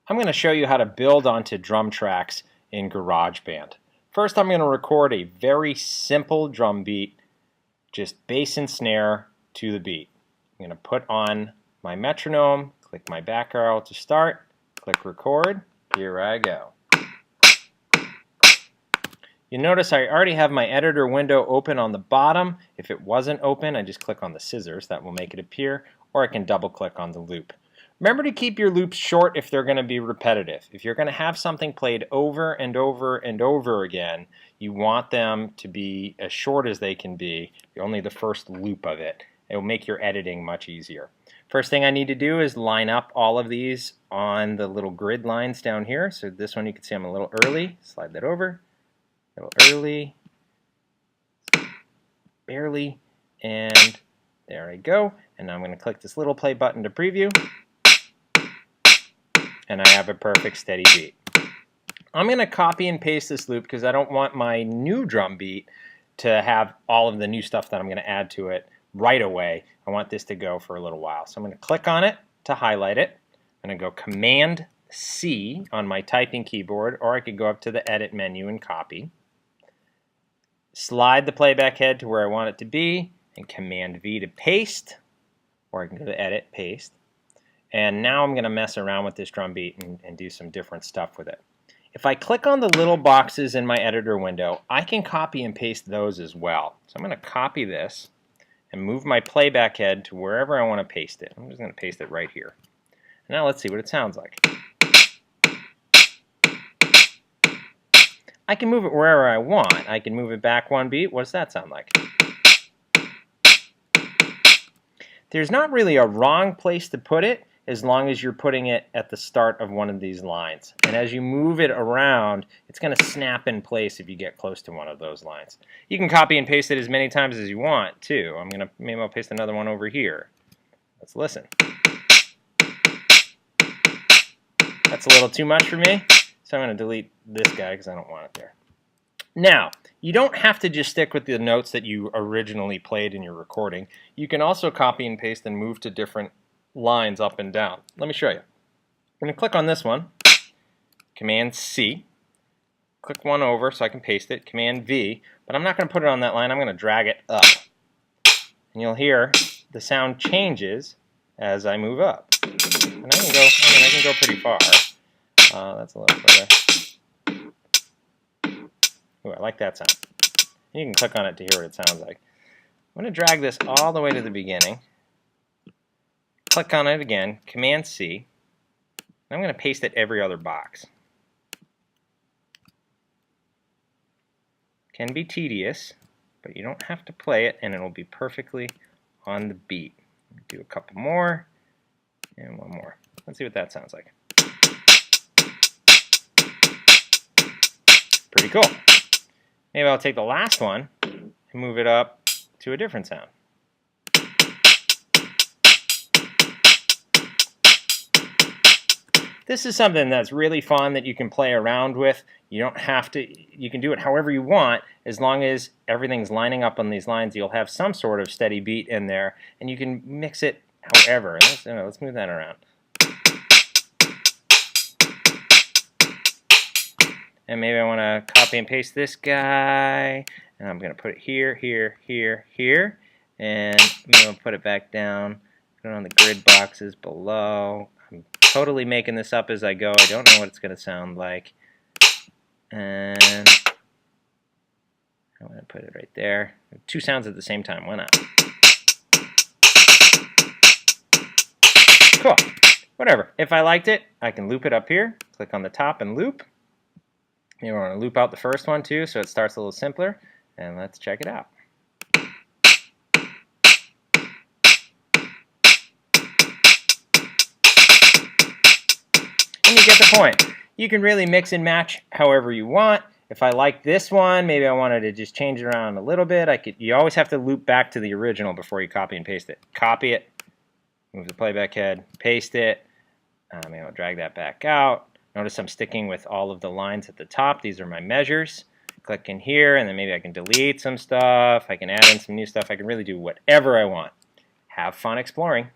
I'm going to show you how to build onto drum tracks in Garageband. First, I'm going to record a very simple drum beat, just bass and snare to the beat. I'm going to put on my metronome, click my back arrow to start, click record, here I go. You notice I already have my editor window open on the bottom. If it wasn't open, I just click on the scissors, that will make it appear, or I can double click on the loop. Remember to keep your loops short if they're going to be repetitive. If you're going to have something played over and over and over again, you want them to be as short as they can be, only the first loop of it. It will make your editing much easier. First thing I need to do is line up all of these on the little grid lines down here. So this one you can see I'm a little early. Slide that over. A little early. Barely. And there I go. And now I'm going to click this little play button to preview. And I have a perfect steady beat. I'm going to copy and paste this loop because I don't want my new drum beat to have all of the new stuff that I'm going to add to it right away. I want this to go for a little while. So I'm going to click on it to highlight it. I'm going to go Command C on my typing keyboard, or I could go up to the Edit menu and copy. Slide the playback head to where I want it to be, and Command V to paste, or I can go to Edit, Paste. And now I'm going to mess around with this drum beat and do some different stuff with it. If I click on the little boxes in my editor window, I can copy and paste those as well. So I'm going to copy this and move my playback head to wherever I want to paste it. I'm just going to paste it right here. Now let's see what it sounds like. I can move it wherever I want. I can move it back one beat. What does that sound like? There's not really a wrong place to put it, as long as you're putting it at the start of one of these lines. And as you move it around, it's going to snap in place if you get close to one of those lines. You can copy and paste it as many times as you want, too. Maybe I'll paste another one over here. Let's listen. That's a little too much for me, so I'm going to delete this guy because I don't want it there. Now, you don't have to just stick with the notes that you originally played in your recording. You can also copy and paste and move to different lines up and down. Let me show you. I'm going to click on this one, Command C, click one over so I can paste it, Command V, but I'm not going to put it on that line, I'm going to drag it up. And you'll hear the sound changes as I move up. And I can go pretty far. That's a little further. Ooh, I like that sound. You can click on it to hear what it sounds like. I'm going to drag this all the way to the beginning. Click on it again, Command C. I'm going to paste it every other box. Can be tedious, but you don't have to play it, and it'll be perfectly on the beat. Do a couple more, and one more. Let's see what that sounds like. Pretty cool. Maybe I'll take the last one and move it up to a different sound. This is something that's really fun that you can play around with. You don't have to, you can do it however you want, as long as everything's lining up on these lines. You'll have some sort of steady beat in there, and you can mix it however. Let's move that around. And maybe I want to copy and paste this guy, and I'm going to put it here, here, here, here, and maybe I'll put it back down, put it on the grid boxes below. I'm totally making this up as I go. I don't know what it's going to sound like. And I'm going to put it right there. Two sounds at the same time. Why not? Cool. Whatever. If I liked it, I can loop it up here. Click on the top and loop. Maybe I want to loop out the first one too, so it starts a little simpler. And let's check it out. And you get the point. You can really mix and match however you want. If I like this one, maybe I wanted to just change it around a little bit. You always have to loop back to the original before you copy and paste it. Copy it, move the playback head, paste it. Maybe I'll drag that back out. Notice I'm sticking with all of the lines at the top. These are my measures. Click in here, and then maybe I can delete some stuff. I can add in some new stuff. I can really do whatever I want. Have fun exploring.